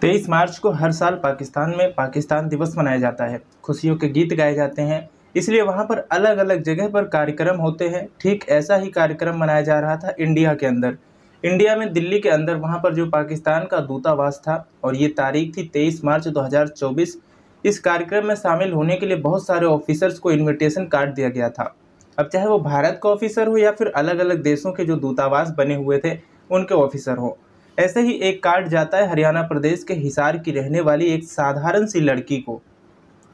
23 मार्च को हर साल पाकिस्तान में पाकिस्तान दिवस मनाया जाता है। खुशियों के गीत गाए जाते हैं, इसलिए वहाँ पर अलग अलग जगह पर कार्यक्रम होते हैं। ठीक ऐसा ही कार्यक्रम मनाया जा रहा था इंडिया के अंदर। इंडिया में दिल्ली के अंदर वहाँ पर जो पाकिस्तान का दूतावास था, और ये तारीख थी 23 मार्च 2024। इस कार्यक्रम में शामिल होने के लिए बहुत सारे ऑफिसर्स को इन्विटेशन कार्ड दिया गया था। अब चाहे वो भारत का ऑफिसर हो या फिर अलग अलग देशों के जो दूतावास बने हुए थे उनके ऑफिसर हो, ऐसे ही एक कार्ड जाता है हरियाणा प्रदेश के हिसार की रहने वाली एक साधारण सी लड़की को।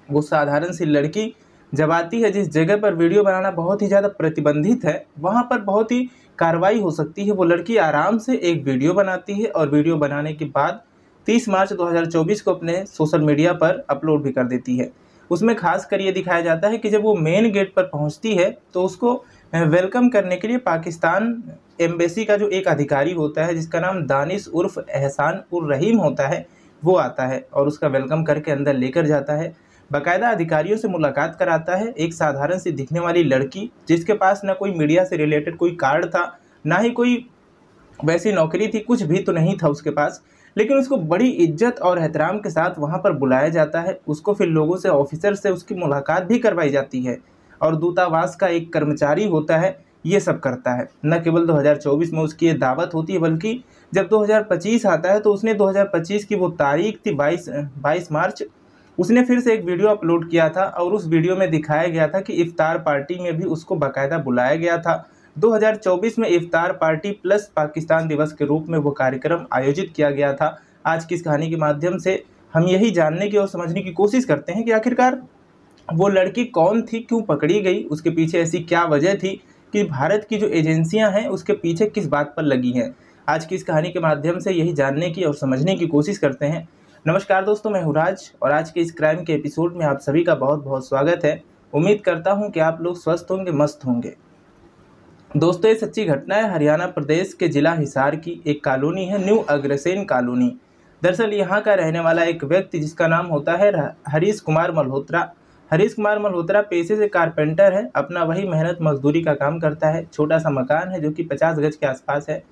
वो साधारण सी लड़की जब आती है जिस जगह पर वीडियो बनाना बहुत ही ज़्यादा प्रतिबंधित है, वहाँ पर बहुत ही कार्रवाई हो सकती है। वो लड़की आराम से एक वीडियो बनाती है और वीडियो बनाने के बाद 30 मार्च 2024 को अपने सोशल मीडिया पर अपलोड भी कर देती है। उसमें खास कर ये दिखाया जाता है कि जब वो मेन गेट पर पहुँचती है तो उसको वेलकम करने के लिए पाकिस्तान एम्बेसी का जो एक अधिकारी होता है जिसका नाम दानिश उर्फ एहसान उर रहीम होता है, वो आता है और उसका वेलकम करके अंदर लेकर जाता है। बाकायदा अधिकारियों से मुलाकात कराता है। एक साधारण सी दिखने वाली लड़की जिसके पास ना कोई मीडिया से रिलेटेड कोई कार्ड था, ना ही कोई वैसी नौकरी थी, कुछ भी तो नहीं था उसके पास, लेकिन उसको बड़ी इज्जत और एहतराम के साथ वहाँ पर बुलाया जाता है। उसको फिर लोगों से, ऑफिसर से उसकी मुलाकात भी करवाई जाती है और दूतावास का एक कर्मचारी होता है ये सब करता है। न केवल 2024 में उसकी ये दावत होती है, बल्कि जब 2025 आता है तो उसने 2025 की वो तारीख थी 22 मार्च, उसने फिर से एक वीडियो अपलोड किया था और उस वीडियो में दिखाया गया था कि इफ्तार पार्टी में भी उसको बाकायदा बुलाया गया था। 2024 में इफ्तार पार्टी प्लस पाकिस्तान दिवस के रूप में वो कार्यक्रम आयोजित किया गया था। आज की इस कहानी के माध्यम से हम यही जानने की और समझने की कोशिश करते हैं कि आखिरकार वो लड़की कौन थी, क्यों पकड़ी गई, उसके पीछे ऐसी क्या वजह थी कि भारत की जो एजेंसियां हैं उसके पीछे किस बात पर लगी हैं। आज की इस कहानी के माध्यम से यही जानने की और समझने की कोशिश करते हैं। नमस्कार दोस्तों, मैं हूं राज और आज के इस क्राइम के एपिसोड में आप सभी का बहुत बहुत स्वागत है। उम्मीद करता हूं कि आप लोग स्वस्थ होंगे, मस्त होंगे। दोस्तों, ये सच्ची घटना है हरियाणा प्रदेश के जिला हिसार की। एक कॉलोनी है न्यू अग्रसेन कॉलोनी। दरअसल यहाँ का रहने वाला एक व्यक्ति जिसका नाम होता है हरीश कुमार मल्होत्रा। हरीश कुमार मल्होत्रा पेशे से कारपेंटर है, अपना वही मेहनत मजदूरी का काम करता है। छोटा सा मकान है जो कि 50 गज के आसपास है।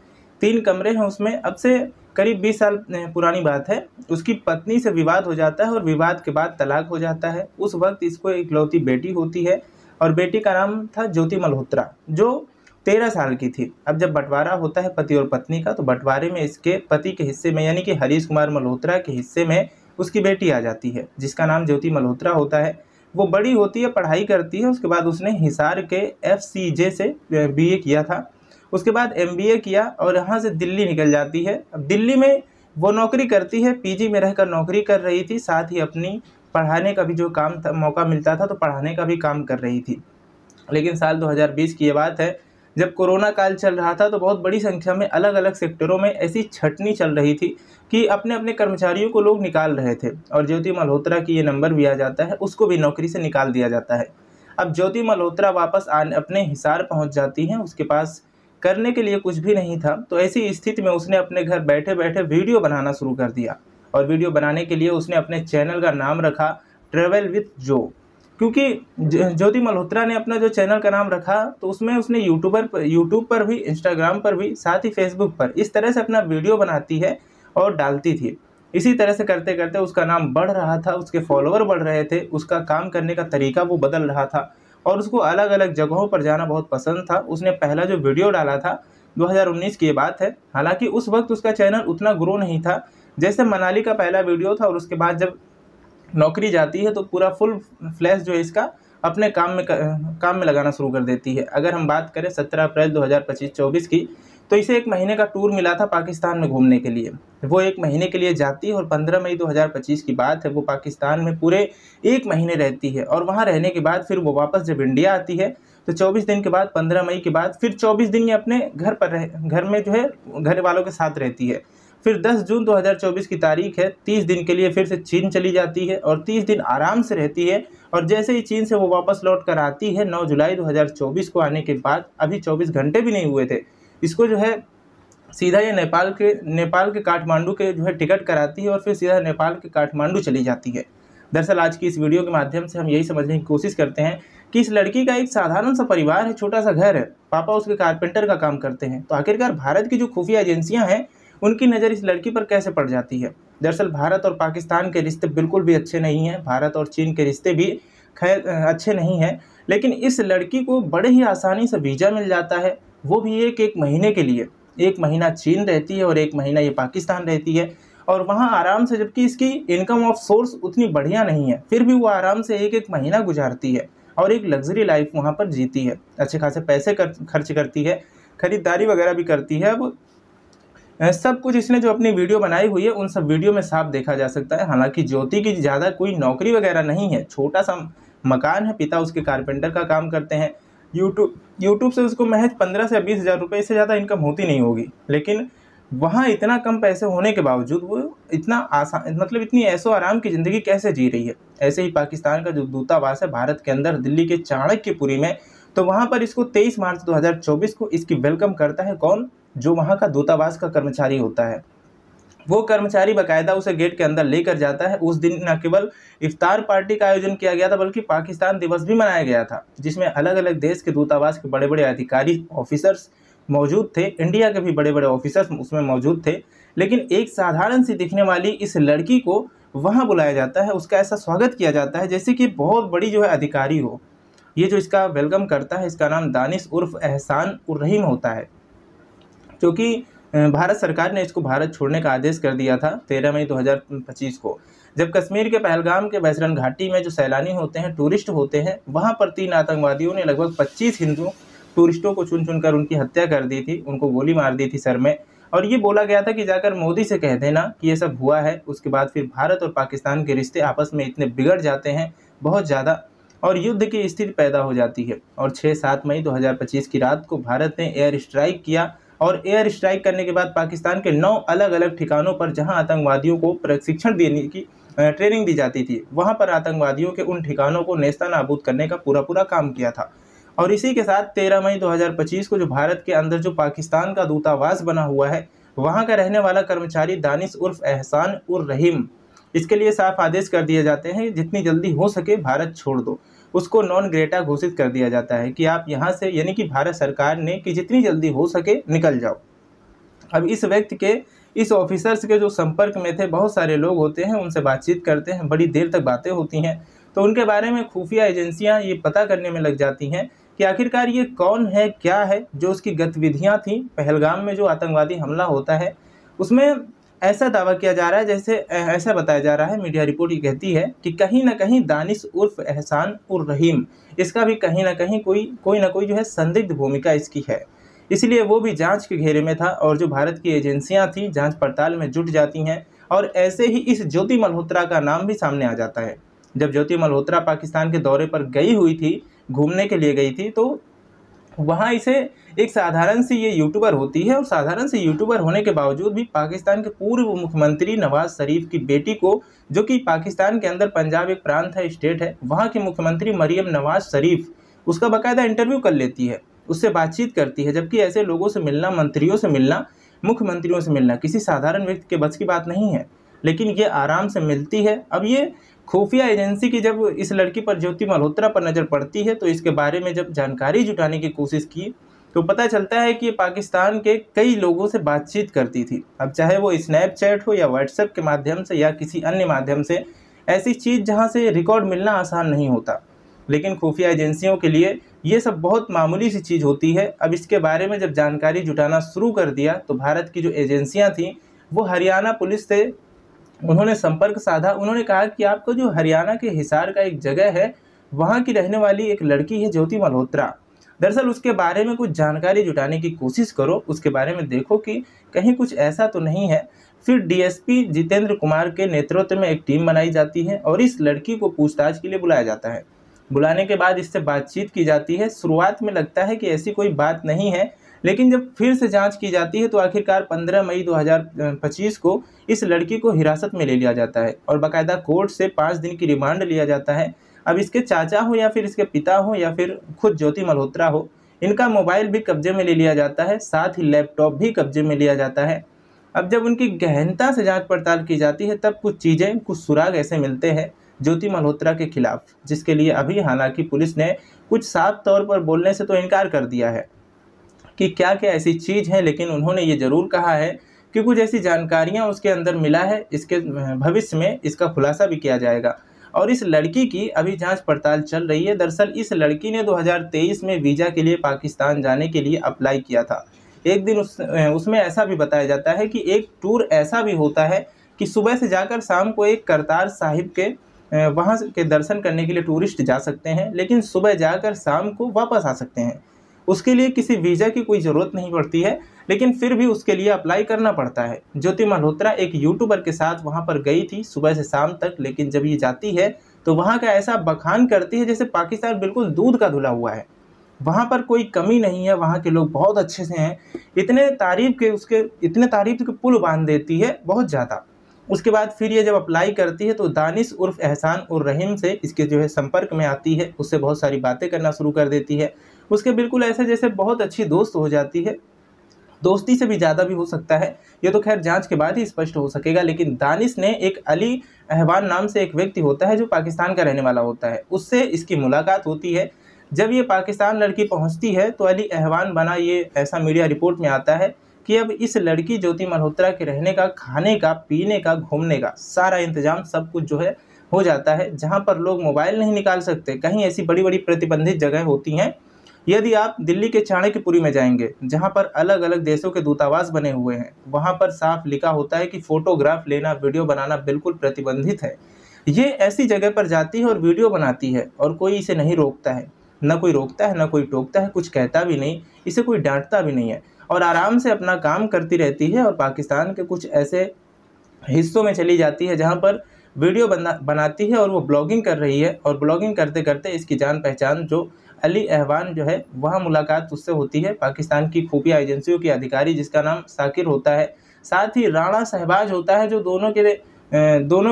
3 कमरे हैं उसमें। अब से करीब 20 साल पुरानी बात है, उसकी पत्नी से विवाद हो जाता है और विवाद के बाद तलाक हो जाता है। उस वक्त इसको इकलौती बेटी होती है और बेटी का नाम था ज्योति मल्होत्रा, जो 13 साल की थी। अब जब बंटवारा होता है पति और पत्नी का, तो बंटवारे में इसके पति के हिस्से में यानी कि हरीश कुमार मल्होत्रा के हिस्से में उसकी बेटी आ जाती है जिसका नाम ज्योति मल्होत्रा होता है। वो बड़ी होती है, पढ़ाई करती है। उसके बाद उसने हिसार के FCJ से BA किया था। उसके बाद MBA किया और यहाँ से दिल्ली निकल जाती है। अब दिल्ली में वो नौकरी करती है, PG में रहकर नौकरी कर रही थी, साथ ही अपनी पढ़ाने का भी जो काम था, मौका मिलता था तो पढ़ाने का भी काम कर रही थी। लेकिन साल 2020 की ये बात है, जब कोरोना काल चल रहा था तो बहुत बड़ी संख्या में अलग अलग सेक्टरों में ऐसी छटनी चल रही थी कि अपने अपने कर्मचारियों को लोग निकाल रहे थे और ज्योति मल्होत्रा की ये नंबर भी आ जाता है, उसको भी नौकरी से निकाल दिया जाता है। अब ज्योति मल्होत्रा वापस अपने हिसार पहुंच जाती हैं। उसके पास करने के लिए कुछ भी नहीं था, तो ऐसी स्थिति में उसने अपने घर बैठे बैठे वीडियो बनाना शुरू कर दिया। और वीडियो बनाने के लिए उसने अपने चैनल का नाम रखा ट्रेवल विथ जो, क्योंकि ज्योति मल्होत्रा ने अपना जो चैनल का नाम रखा तो उसमें उसने यूट्यूब पर भी, इंस्टाग्राम पर भी, साथ ही फेसबुक पर इस तरह से अपना वीडियो बनाती है और डालती थी। इसी तरह से करते करते उसका नाम बढ़ रहा था, उसके फॉलोअर बढ़ रहे थे, उसका काम करने का तरीका वो बदल रहा था और उसको अलग अलग जगहों पर जाना बहुत पसंद था। उसने पहला जो वीडियो डाला था 2019 की ये बात है। हालांकि उस वक्त उसका चैनल उतना ग्रो नहीं था। जैसे मनाली का पहला वीडियो था और उसके बाद जब नौकरी जाती है तो पूरा फुल फ्लैश जो है इसका अपने काम में लगाना शुरू कर देती है। अगर हम बात करें 17 अप्रैल 2025-24 की, तो इसे 1 महीने का टूर मिला था पाकिस्तान में घूमने के लिए। वो 1 महीने के लिए जाती है और 15 मई 2025 की बात है, वो पाकिस्तान में पूरे 1 महीने रहती है और वहाँ रहने के बाद फिर वो वापस जब इंडिया आती है तो 24 दिन के बाद, 15 मई के बाद फिर 24 दिन ये अपने घर में जो है घर वालों के साथ रहती है। फिर 10 जून 2024 की तारीख है, 30 दिन के लिए फिर से चीन चली जाती है और 30 दिन आराम से रहती है। और जैसे ही चीन से वो वापस लौट कर आती है 9 जुलाई 2024 को आने के बाद, अभी 24 घंटे भी नहीं हुए थे, इसको जो है सीधा ये नेपाल के काठमांडू के जो है टिकट कराती है और फिर सीधा नेपाल के काठमांडू चली जाती है। दरअसल आज की इस वीडियो के माध्यम से हम यही समझने की कोशिश करते हैं कि इस लड़की का एक साधारण सा परिवार है, छोटा सा घर है, पापा उसके कारपेंटर का काम करते हैं, तो आखिरकार भारत की जो खुफिया एजेंसियां हैं उनकी नज़र इस लड़की पर कैसे पड़ जाती है। दरअसल भारत और पाकिस्तान के रिश्ते बिल्कुल भी अच्छे नहीं हैं, भारत और चीन के रिश्ते भी खैर अच्छे नहीं हैं, लेकिन इस लड़की को बड़े ही आसानी से वीज़ा मिल जाता है, वो भी एक महीने के लिए। 1 महीना चीन रहती है और 1 महीना ये पाकिस्तान रहती है, और वहाँ आराम से, जबकि इसकी इनकम ऑफ सोर्स उतनी बढ़िया नहीं है, फिर भी वो आराम से 1 महीना गुजारती है और एक लग्जरी लाइफ वहाँ पर जीती है, अच्छे खासे पैसे खर्च करती है, खरीदारी वगैरह भी करती है। अब सब कुछ इसने जो अपनी वीडियो बनाई हुई है उन सब वीडियो में साफ देखा जा सकता है। हालांकि ज्योति की ज़्यादा कोई नौकरी वगैरह नहीं है, छोटा सा मकान है, पिता उसके कारपेंटर का काम करते हैं, यूट्यूब से उसको महज 15 से 20 हज़ार रुपये, इससे ज़्यादा इनकम होती नहीं होगी। लेकिन वहाँ इतना कम पैसे होने के बावजूद वो इतना आसान, मतलब इतनी ऐशो आराम की ज़िंदगी कैसे जी रही है। ऐसे ही पाकिस्तान का जो दूतावास है भारत के अंदर, दिल्ली के चाणक्यपुरी में, तो वहाँ पर इसको 23 मार्च 2024 को इसकी वेलकम करता है कौन? जो वहाँ का दूतावास का कर्मचारी होता है। वो कर्मचारी बाकायदा उसे गेट के अंदर लेकर जाता है। उस दिन न केवल इफ्तार पार्टी का आयोजन किया गया था, बल्कि पाकिस्तान दिवस भी मनाया गया था, जिसमें अलग अलग देश के दूतावास के बड़े बड़े अधिकारी, ऑफिसर्स मौजूद थे। इंडिया के भी बड़े बड़े ऑफिसर्स उसमें मौजूद थे। लेकिन एक साधारण सी दिखने वाली इस लड़की को वहाँ बुलाया जाता है, उसका ऐसा स्वागत किया जाता है जैसे कि बहुत बड़ी जो है अधिकारी हो। ये जो इसका वेलकम करता है, इसका नाम दानिश उर्फ एहसान उर रहीम होता है, क्योंकि भारत सरकार ने इसको भारत छोड़ने का आदेश कर दिया था 13 मई 2025 को, जब कश्मीर के पहलगाम के बैसरन घाटी में जो सैलानी होते हैं, टूरिस्ट होते हैं, वहाँ पर 3 आतंकवादियों ने लगभग 25 हिंदू टूरिस्टों को चुन चुनकर उनकी हत्या कर दी थी, उनको गोली मार दी थी सर में। और ये बोला गया था कि जाकर मोदी से कह देना कि ये सब हुआ है। उसके बाद फिर भारत और पाकिस्तान के रिश्ते आपस में इतने बिगड़ जाते हैं बहुत ज़्यादा, और युद्ध की स्थिति पैदा हो जाती है। और 6-7 मई 2025 की रात को भारत ने एयर स्ट्राइक किया, और एयर स्ट्राइक करने के बाद पाकिस्तान के 9 अलग अलग ठिकानों पर जहां आतंकवादियों को प्रशिक्षण देने की ट्रेनिंग दी जाती थी, वहां पर आतंकवादियों के उन ठिकानों को नेस्तनाबूद करने का पूरा काम किया था। और इसी के साथ 13 मई 2025 को जो भारत के अंदर जो पाकिस्तान का दूतावास बना हुआ है, वहां का रहने वाला कर्मचारी दानिश उर्फ एहसान उर रहीम, इसके लिए साफ आदेश कर दिए जाते हैं जितनी जल्दी हो सके भारत छोड़ दो। उसको नॉन ग्रेटा घोषित कर दिया जाता है कि आप यहाँ से, यानी कि भारत सरकार ने, कि जितनी जल्दी हो सके निकल जाओ। अब इस व्यक्ति के, इस ऑफिसर्स के जो संपर्क में थे बहुत सारे लोग होते हैं, उनसे बातचीत करते हैं, बड़ी देर तक बातें होती हैं, तो उनके बारे में खुफिया एजेंसियां ये पता करने में लग जाती हैं कि आखिरकार ये कौन है, क्या है। जो उसकी गतिविधियां थी पहलगाम में जो आतंकवादी हमला होता है, उसमें ऐसा दावा किया जा रहा है, जैसे ऐसा बताया जा रहा है, मीडिया रिपोर्ट ये कहती है कि कहीं ना कहीं दानिश उर्फ एहसान उर रहीम, इसका भी कहीं ना कहीं कोई ना कोई जो है संदिग्ध भूमिका इसकी है। इसलिए वो भी जांच के घेरे में था, और जो भारत की एजेंसियां थी जांच पड़ताल में जुट जाती हैं। और ऐसे ही इस ज्योति मल्होत्रा का नाम भी सामने आ जाता है। जब ज्योति मल्होत्रा पाकिस्तान के दौरे पर गई हुई थी, घूमने के लिए गई थी, तो वहाँ इसे एक साधारण सी ये यूट्यूबर होती है, और साधारण सी यूट्यूबर होने के बावजूद भी पाकिस्तान के पूर्व मुख्यमंत्री नवाज शरीफ की बेटी को, जो कि पाकिस्तान के अंदर पंजाब एक प्रांत है, स्टेट है, वहाँ की मुख्यमंत्री मरियम नवाज शरीफ उसका बाकायदा इंटरव्यू कर लेती है, उससे बातचीत करती है। जबकि ऐसे लोगों से मिलना, मंत्रियों से मिलना, मुख्यमंत्रियों से मिलना किसी साधारण व्यक्ति के बस की बात नहीं है, लेकिन ये आराम से मिलती है। अब ये खुफिया एजेंसी की जब इस लड़की पर, ज्योति मल्होत्रा पर नज़र पड़ती है, तो इसके बारे में जब जानकारी जुटाने की कोशिश की, तो पता चलता है कि ये पाकिस्तान के कई लोगों से बातचीत करती थी। अब चाहे वो स्नैपचैट हो या व्हाट्सएप के माध्यम से या किसी अन्य माध्यम से, ऐसी चीज़ जहाँ से रिकॉर्ड मिलना आसान नहीं होता, लेकिन खुफिया एजेंसियों के लिए ये सब बहुत मामूली सी चीज़ होती है। अब इसके बारे में जब जानकारी जुटाना शुरू कर दिया, तो भारत की जो एजेंसियाँ थीं वो हरियाणा पुलिस से उन्होंने संपर्क साधा। उन्होंने कहा कि आपको जो हरियाणा के हिसार का एक जगह है, वहाँ की रहने वाली एक लड़की है ज्योति मल्होत्रा, दरअसल उसके बारे में कुछ जानकारी जुटाने की कोशिश करो, उसके बारे में देखो कि कहीं कुछ ऐसा तो नहीं है। फिर डीएसपी जितेंद्र कुमार के नेतृत्व में एक टीम बनाई जाती है, और इस लड़की को पूछताछ के लिए बुलाया जाता है। बुलाने के बाद इससे बातचीत की जाती है। शुरुआत में लगता है कि ऐसी कोई बात नहीं है, लेकिन जब फिर से जांच की जाती है, तो आखिरकार 15 मई 2025 को इस लड़की को हिरासत में ले लिया जाता है, और बाकायदा कोर्ट से 5 दिन की रिमांड लिया जाता है। अब इसके चाचा हो या फिर इसके पिता हो या फिर खुद ज्योति मल्होत्रा हो, इनका मोबाइल भी कब्जे में ले लिया जाता है, साथ ही लैपटॉप भी कब्जे में लिया जाता है। अब जब उनकी गहनता से जांच पड़ताल की जाती है, तब कुछ चीज़ें, कुछ सुराग ऐसे मिलते हैं ज्योति मल्होत्रा के खिलाफ, जिसके लिए अभी हालांकि पुलिस ने कुछ साफ तौर पर बोलने से तो इनकार कर दिया है कि क्या क्या ऐसी चीज़ है, लेकिन उन्होंने ये ज़रूर कहा है कि कुछ ऐसी जानकारियां उसके अंदर मिला है, इसके भविष्य में इसका खुलासा भी किया जाएगा। और इस लड़की की अभी जांच पड़ताल चल रही है। दरअसल इस लड़की ने 2023 में वीज़ा के लिए पाकिस्तान जाने के लिए अप्लाई किया था। एक दिन उसमें ऐसा भी बताया जाता है कि एक टूर ऐसा भी होता है कि सुबह से जाकर शाम को एक करतार साहिब के वहाँ के दर्शन करने के लिए टूरिस्ट जा सकते हैं, लेकिन सुबह जाकर शाम को वापस आ सकते हैं। उसके लिए किसी वीज़ा की कोई ज़रूरत नहीं पड़ती है, लेकिन फिर भी उसके लिए अप्लाई करना पड़ता है। ज्योति मल्होत्रा एक यूट्यूबर के साथ वहाँ पर गई थी सुबह से शाम तक, लेकिन जब ये जाती है तो वहाँ का ऐसा बखान करती है जैसे पाकिस्तान बिल्कुल दूध का धुला हुआ है। वहाँ पर कोई कमी नहीं है, वहाँ के लोग बहुत अच्छे से हैं। इतने तारीफ़ के पुल बांध देती है, बहुत ज़्यादा। उसके बाद फिर ये जब अप्लाई करती है तो दानिश उर्फ एहसान उर रहीम से इसके जो है संपर्क में आती है, उससे बहुत सारी बातें करना शुरू कर देती है। उसके बिल्कुल ऐसे जैसे बहुत अच्छी दोस्त हो जाती है, दोस्ती से भी ज़्यादा भी हो सकता है, ये तो खैर जांच के बाद ही स्पष्ट हो सकेगा। लेकिन दानिश ने एक अली अहवान नाम से एक व्यक्ति होता है जो पाकिस्तान का रहने वाला होता है, उससे इसकी मुलाकात होती है। जब ये पाकिस्तान लड़की पहुंचती है तो अली अहवान बना ये ऐसा मीडिया रिपोर्ट में आता है कि अब इस लड़की ज्योति मल्होत्रा के रहने का, खाने का, पीने का, घूमने का सारा इंतजाम सब कुछ जो है हो जाता है। जहाँ पर लोग मोबाइल नहीं निकाल सकते, कहीं ऐसी बड़ी बड़ी प्रतिबंधित जगह होती हैं। यदि आप दिल्ली के चाणक्यपुरी में जाएंगे, जहाँ पर अलग अलग देशों के दूतावास बने हुए हैं, वहाँ पर साफ लिखा होता है कि फ़ोटोग्राफ लेना, वीडियो बनाना बिल्कुल प्रतिबंधित है। ये ऐसी जगह पर जाती है और वीडियो बनाती है और कोई इसे नहीं रोकता है, न कोई रोकता है, न कोई टोकता है, कुछ कहता भी नहीं, इसे कोई डांटता भी नहीं है और आराम से अपना काम करती रहती है। और पाकिस्तान के कुछ ऐसे हिस्सों में चली जाती है जहाँ पर वीडियो बनाती है और वो ब्लॉगिंग कर रही है, और ब्लॉगिंग करते करते इसकी जान पहचान जो अली अहवान जो है, वहाँ मुलाकात उससे होती है, पाकिस्तान की खुफिया एजेंसियों के अधिकारी जिसका नाम साकिर होता है। साथ ही राणा शहबाज होता है, जो दोनों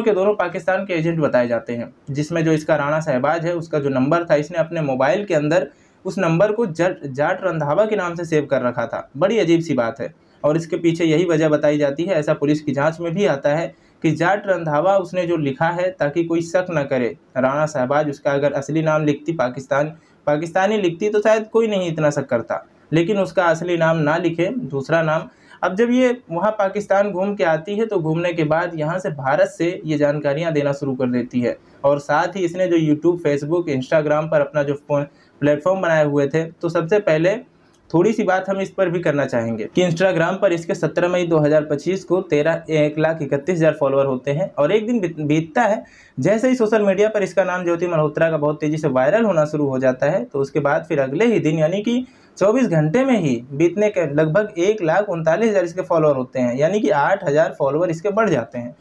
के दोनों पाकिस्तान के एजेंट बताए जाते हैं। जिसमें जो इसका राणा शहबाज है, उसका जो नंबर था, इसने अपने मोबाइल के अंदर उस नंबर को जाट रंधावा के नाम से सेव कर रखा था। बड़ी अजीब सी बात है, और इसके पीछे यही वजह बताई जाती है, ऐसा पुलिस की जांच में भी आता है कि जाट रंधावा उसने जो लिखा है ताकि कोई शक न करे। राणा शहबाज उसका अगर असली नाम लिखती, पाकिस्तानी लिखती तो शायद कोई नहीं इतना शक करता, लेकिन उसका असली नाम ना लिखे, दूसरा नाम। अब जब ये वहाँ पाकिस्तान घूम के आती है तो घूमने के बाद यहाँ से भारत से ये जानकारियाँ देना शुरू कर देती है। और साथ ही इसने जो यूट्यूब, फेसबुक, इंस्टाग्राम पर अपना जो प्लेटफॉर्म बनाए हुए थे, तो सबसे पहले थोड़ी सी बात हम इस पर भी करना चाहेंगे कि इंस्टाग्राम पर इसके 17 मई 2025 को 1,31,000 फॉलोअर होते हैं। और एक दिन बीतता है, जैसे ही सोशल मीडिया पर इसका नाम ज्योति मल्होत्रा का बहुत तेज़ी से वायरल होना शुरू हो जाता है, तो उसके बाद फिर अगले ही दिन यानी कि 24 घंटे में ही बीतने के लगभग 1,39,000 इसके फॉलोअर होते हैं, यानी कि 8,000 फॉलोअर इसके बढ़ जाते हैं।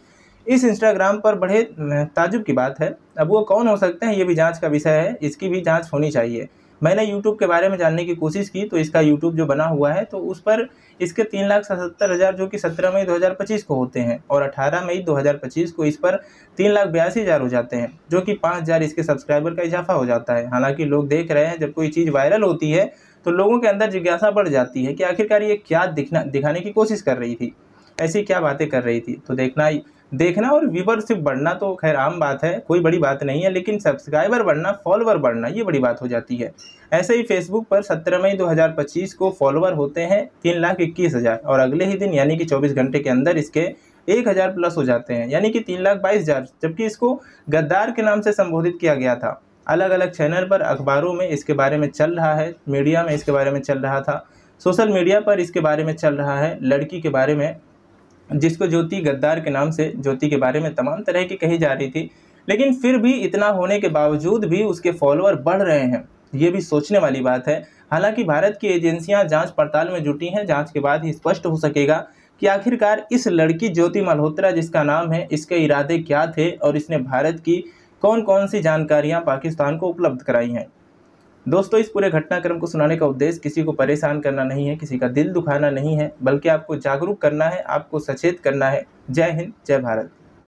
इस इंस्टाग्राम पर बड़े ताज्जुब की बात है। अब वो कौन हो सकते हैं, ये भी जांच का विषय है, इसकी भी जांच होनी चाहिए। मैंने यूट्यूब के बारे में जानने की कोशिश की तो इसका यूट्यूब जो बना हुआ है, तो उस पर इसके 3,77,000 जो कि 17 मई 2025 को होते हैं, और 18 मई 2025 को इस पर 3,82,000 हो जाते हैं, जो कि 5,000 इसके सब्सक्राइबर का इजाफा हो जाता है। हालांकि लोग देख रहे हैं, जब कोई चीज़ वायरल होती है तो लोगों के अंदर जिज्ञासा बढ़ जाती है कि आखिरकार ये क्या दिखाने की कोशिश कर रही थी, ऐसी क्या बातें कर रही थी। तो देखना और व्यूवरशिप बढ़ना तो खैर आम बात है, कोई बड़ी बात नहीं है, लेकिन सब्सक्राइबर बढ़ना, फॉलोवर बढ़ना, ये बड़ी बात हो जाती है। ऐसे ही फेसबुक पर 17 मई 2025 को फॉलोवर होते हैं 3,21,000, और अगले ही दिन यानी कि 24 घंटे के अंदर इसके 1,000 प्लस हो जाते हैं, यानी कि 3,22,000, जबकि इसको गद्दार के नाम से संबोधित किया गया था। अलग अलग चैनल पर, अखबारों में इसके बारे में चल रहा है, मीडिया में इसके बारे में चल रहा था, सोशल मीडिया पर इसके बारे में चल रहा है। लड़की के बारे में, जिसको ज्योति गद्दार के नाम से ज्योति के बारे में तमाम तरह की कही जा रही थी, लेकिन फिर भी इतना होने के बावजूद भी उसके फॉलोअर बढ़ रहे हैं, ये भी सोचने वाली बात है। हालांकि भारत की एजेंसियां जांच पड़ताल में जुटी हैं, जांच के बाद ही स्पष्ट हो सकेगा कि आखिरकार इस लड़की ज्योति मल्होत्रा जिसका नाम है, इसके इरादे क्या थे और इसने भारत की कौन कौन सी जानकारियां पाकिस्तान को उपलब्ध कराई हैं। दोस्तों, इस पूरे घटनाक्रम को सुनाने का उद्देश्य किसी को परेशान करना नहीं है, किसी का दिल दुखाना नहीं है, बल्कि आपको जागरूक करना है, आपको सचेत करना है। जय हिंद, जय भारत।